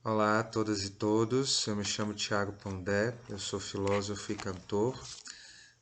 Olá a todas e todos, eu me chamo Tiago Pondé, eu sou filósofo e cantor,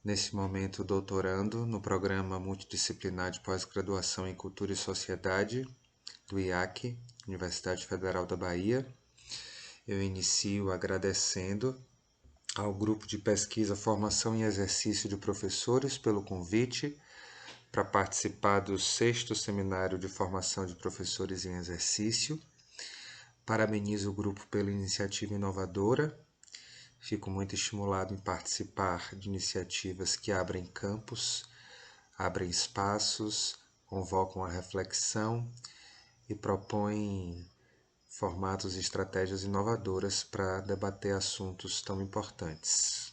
nesse momento doutorando no programa multidisciplinar de pós-graduação em Cultura e Sociedade do IAC, Universidade Federal da Bahia. Eu inicio agradecendo ao grupo de pesquisa Formação e Exercício de Professores pelo convite para participar do 6º Seminário de Formação de Professores em Exercício. Parabenizo o grupo pela iniciativa inovadora. Fico muito estimulado em participar de iniciativas que abrem campos, abrem espaços, convocam a reflexão e propõem formatos e estratégias inovadoras para debater assuntos tão importantes.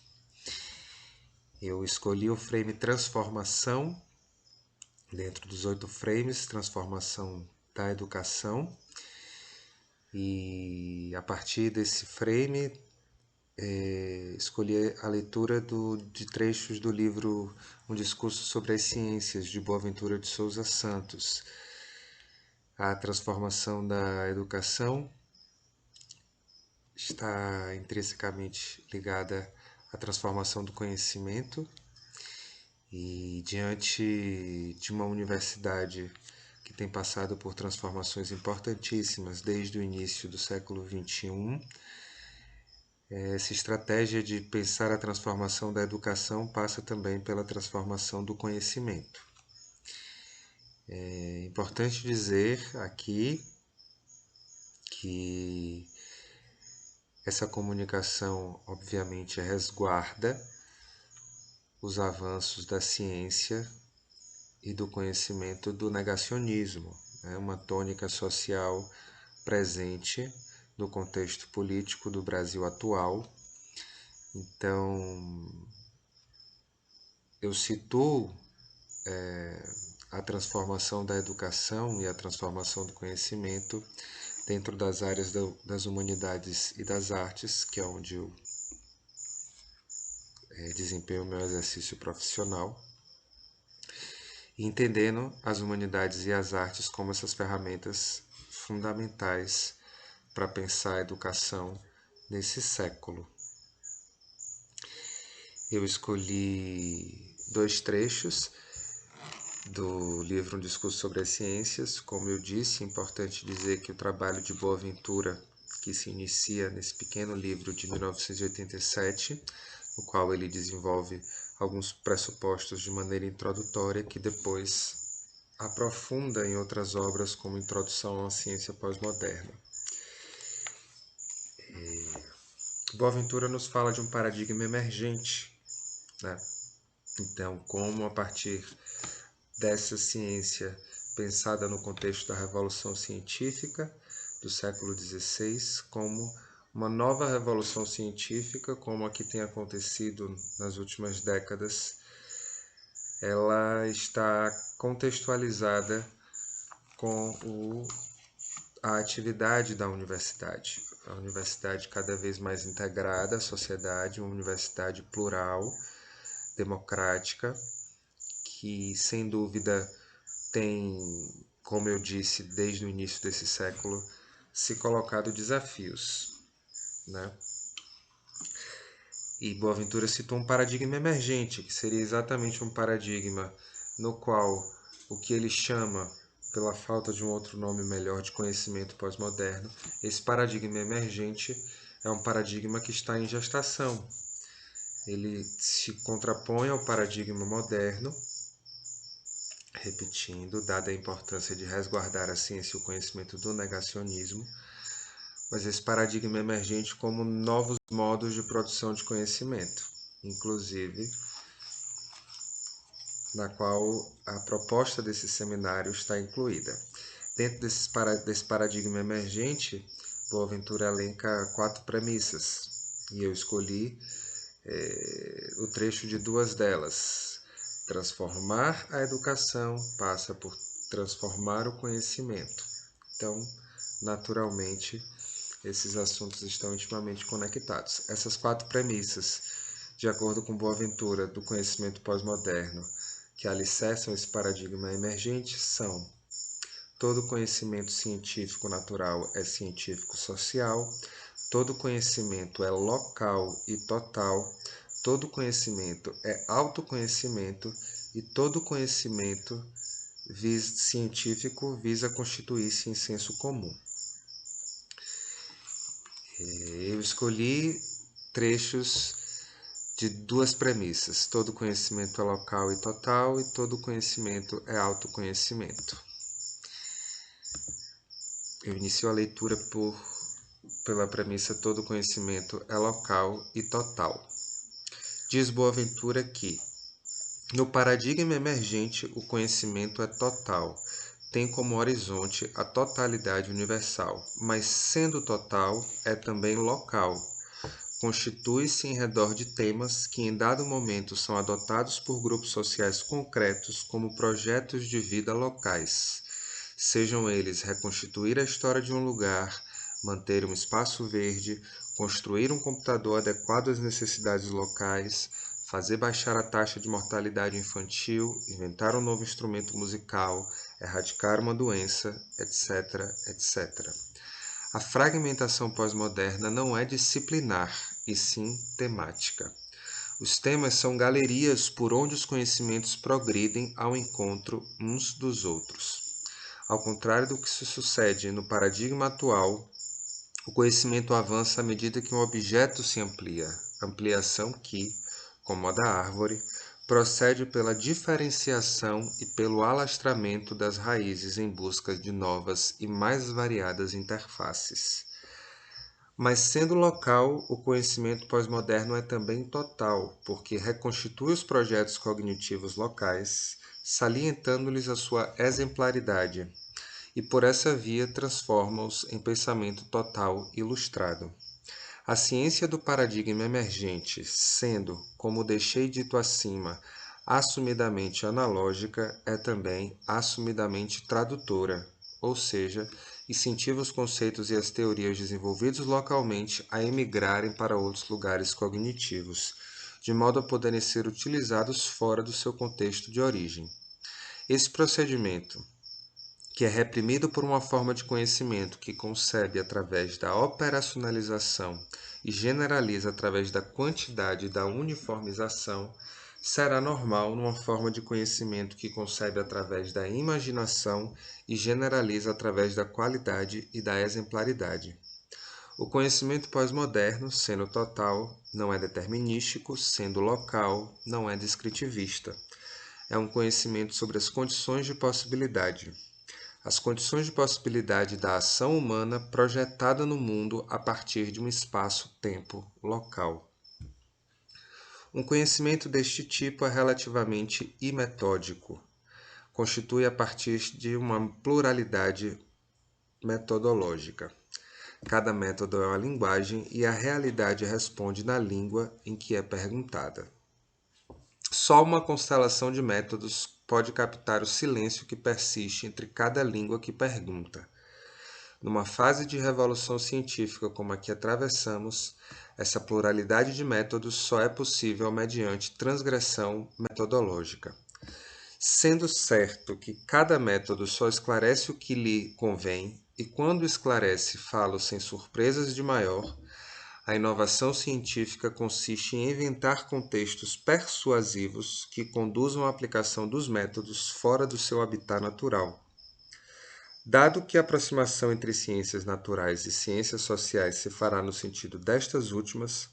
Eu escolhi o frame transformação, dentro dos 8 frames, transformação da educação, e a partir desse frame escolhi a leitura de trechos do livro Um Discurso sobre as Ciências, de Boaventura de Souza Santos. A transformação da educação está intrinsecamente ligada à transformação do conhecimento, e diante de uma universidade que tem passado por transformações importantíssimas desde o início do século XXI, essa estratégia de pensar a transformação da educação passa também pela transformação do conhecimento. É importante dizer aqui que essa comunicação, obviamente, resguarda os avanços da ciência e do conhecimento do negacionismo, uma tônica social presente no contexto político do Brasil atual. Então, eu situo a transformação da educação e a transformação do conhecimento dentro das áreas das humanidades e das artes, que é onde eu desempenho o meu exercício profissional, e entendendo as humanidades e as artes como essas ferramentas fundamentais para pensar a educação nesse século. Eu escolhi 2 trechos do livro Um Discurso sobre as Ciências. Como eu disse, é importante dizer que o trabalho de Boaventura, que se inicia nesse pequeno livro de 1987, no qual ele desenvolve alguns pressupostos de maneira introdutória, que depois aprofunda em outras obras como Introdução à Ciência Pós-Moderna. Boaventura nos fala de um paradigma emergente, Então, como a partir dessa ciência pensada no contexto da Revolução Científica do século XVI, como uma nova revolução científica, como a que tem acontecido nas últimas décadas, ela está contextualizada com a atividade da universidade. A universidade cada vez mais integrada à sociedade, uma universidade plural, democrática, que sem dúvida tem, como eu disse, desde o início desse século, se colocado desafios, E Boaventura citou um paradigma emergente, que seria exatamente um paradigma no qual o que ele chama, pela falta de um outro nome melhor, de conhecimento pós-moderno, esse paradigma emergente é um paradigma que está em gestação. Ele se contrapõe ao paradigma moderno, repetindo, dada a importância de resguardar a ciência e o conhecimento do negacionismo, mas esse paradigma emergente como novos modos de produção de conhecimento, inclusive na qual a proposta desse seminário está incluída. Dentro desse paradigma emergente, Boaventura elenca 4 premissas, e eu escolhi o trecho de 2 delas. Transformar a educação passa por transformar o conhecimento. Então, naturalmente, esses assuntos estão intimamente conectados. Essas 4 premissas, de acordo com Boaventura, do conhecimento pós-moderno, que alicerçam esse paradigma emergente, são: todo conhecimento científico natural é científico social, todo conhecimento é local e total, todo conhecimento é autoconhecimento e todo conhecimento científico visa constituir-se em senso comum. Eu escolhi trechos de duas premissas: todo conhecimento é local e total e todo conhecimento é autoconhecimento. Eu inicio a leitura pela premissa todo conhecimento é local e total. Diz Boaventura que, no paradigma emergente, o conhecimento é total, tem como horizonte a totalidade universal, mas sendo total, é também local. Constitui-se em redor de temas que em dado momento são adotados por grupos sociais concretos como projetos de vida locais, sejam eles reconstituir a história de um lugar, manter um espaço verde, construir um computador adequado às necessidades locais, fazer baixar a taxa de mortalidade infantil, inventar um novo instrumento musical, erradicar uma doença, etc., etc. A fragmentação pós-moderna não é disciplinar, e sim temática. Os temas são galerias por onde os conhecimentos progridem ao encontro uns dos outros. Ao contrário do que se sucede no paradigma atual, o conhecimento avança à medida que um objeto se amplia, ampliação que, como a da árvore, procede pela diferenciação e pelo alastramento das raízes em busca de novas e mais variadas interfaces. Mas sendo local, o conhecimento pós-moderno é também total, porque reconstitui os projetos cognitivos locais, salientando-lhes a sua exemplaridade, e por essa via transforma-os em pensamento total ilustrado. A ciência do paradigma emergente, sendo, como deixei dito acima, assumidamente analógica, é também assumidamente tradutora, ou seja, incentiva os conceitos e as teorias desenvolvidos localmente a emigrarem para outros lugares cognitivos, de modo a poderem ser utilizados fora do seu contexto de origem. Esse procedimento, que é reprimido por uma forma de conhecimento que concebe através da operacionalização e generaliza através da quantidade e da uniformização, será normal numa forma de conhecimento que concebe através da imaginação e generaliza através da qualidade e da exemplaridade. O conhecimento pós-moderno, sendo total, não é determinístico, sendo local, não é descritivista. É um conhecimento sobre as condições de possibilidade. As condições de possibilidade da ação humana projetada no mundo a partir de um espaço-tempo local. Um conhecimento deste tipo é relativamente imetódico. Constitui a partir de uma pluralidade metodológica. Cada método é uma linguagem e a realidade responde na língua em que é perguntada. Só uma constelação de métodos pode captar o silêncio que persiste entre cada língua que pergunta. Numa fase de revolução científica como a que atravessamos, essa pluralidade de métodos só é possível mediante transgressão metodológica. Sendo certo que cada método só esclarece o que lhe convém, e quando esclarece, fala sem surpresas de maior, a inovação científica consiste em inventar contextos persuasivos que conduzam à aplicação dos métodos fora do seu habitat natural. Dado que a aproximação entre ciências naturais e ciências sociais se fará no sentido destas últimas,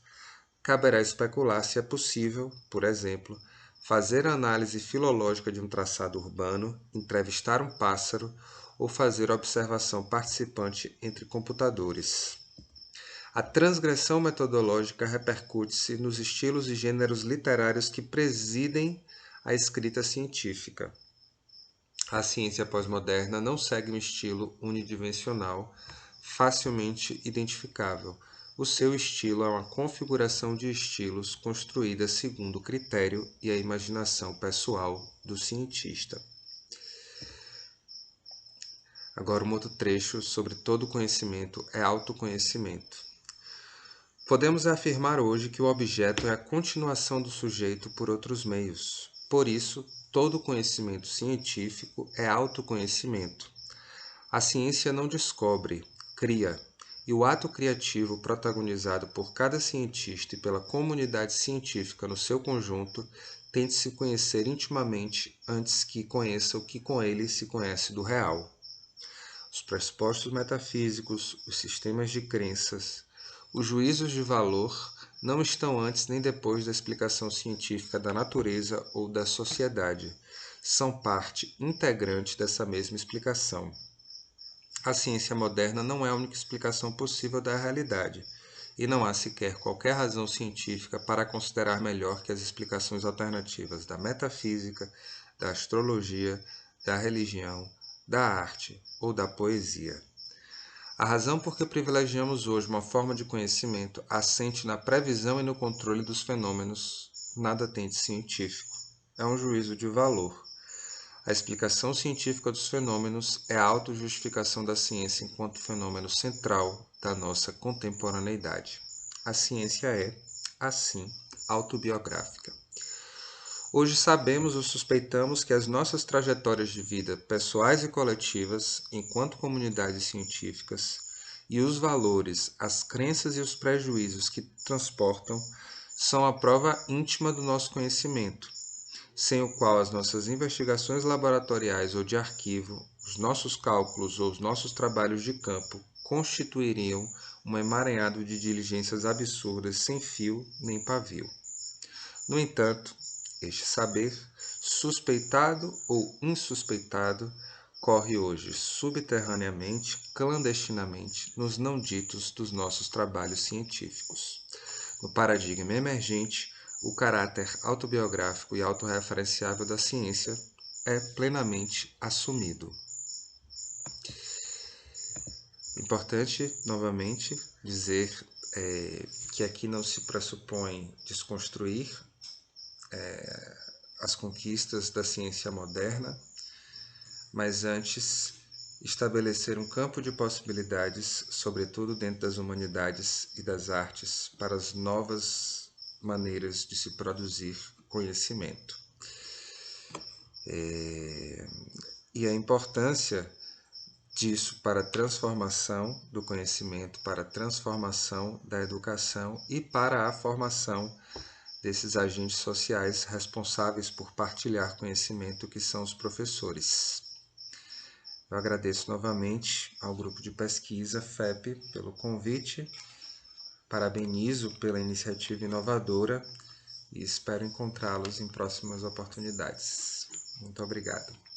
caberá especular se é possível, por exemplo, fazer a análise filológica de um traçado urbano, entrevistar um pássaro ou fazer observação participante entre computadores. A transgressão metodológica repercute-se nos estilos e gêneros literários que presidem a escrita científica. A ciência pós-moderna não segue um estilo unidimensional, facilmente identificável. O seu estilo é uma configuração de estilos construída segundo o critério e a imaginação pessoal do cientista. Agora, um outro trecho sobre todo conhecimento é autoconhecimento. Podemos afirmar hoje que o objeto é a continuação do sujeito por outros meios. Por isso, todo conhecimento científico é autoconhecimento. A ciência não descobre, cria, e o ato criativo protagonizado por cada cientista e pela comunidade científica no seu conjunto tem de se conhecer intimamente antes que conheça o que com ele se conhece do real. Os pressupostos metafísicos, os sistemas de crenças, os juízos de valor não estão antes nem depois da explicação científica da natureza ou da sociedade. São parte integrante dessa mesma explicação. A ciência moderna não é a única explicação possível da realidade, e não há sequer qualquer razão científica para considerar melhor que as explicações alternativas da metafísica, da astrologia, da religião, da arte ou da poesia. A razão por que privilegiamos hoje uma forma de conhecimento assente na previsão e no controle dos fenômenos nada tem de científico. É um juízo de valor. A explicação científica dos fenômenos é a autojustificação da ciência enquanto fenômeno central da nossa contemporaneidade. A ciência é, assim, autobiográfica. Hoje sabemos ou suspeitamos que as nossas trajetórias de vida, pessoais e coletivas, enquanto comunidades científicas, e os valores, as crenças e os prejuízos que transportam, são a prova íntima do nosso conhecimento, sem o qual as nossas investigações laboratoriais ou de arquivo, os nossos cálculos ou os nossos trabalhos de campo constituiriam um emaranhado de diligências absurdas sem fio nem pavio. No entanto, este saber, suspeitado ou insuspeitado, corre hoje subterraneamente, clandestinamente, nos não ditos dos nossos trabalhos científicos. No paradigma emergente, o caráter autobiográfico e autorreferenciável da ciência é plenamente assumido. Importante, novamente, dizer que aqui não se pressupõe desconstruir as conquistas da ciência moderna, mas antes estabelecer um campo de possibilidades, sobretudo dentro das humanidades e das artes, para as novas maneiras de se produzir conhecimento. E a importância disso para a transformação do conhecimento, para a transformação da educação e para a formação desses agentes sociais responsáveis por partilhar conhecimento, que são os professores. Eu agradeço novamente ao grupo de pesquisa FEP pelo convite, parabenizo pela iniciativa inovadora e espero encontrá-los em próximas oportunidades. Muito obrigado.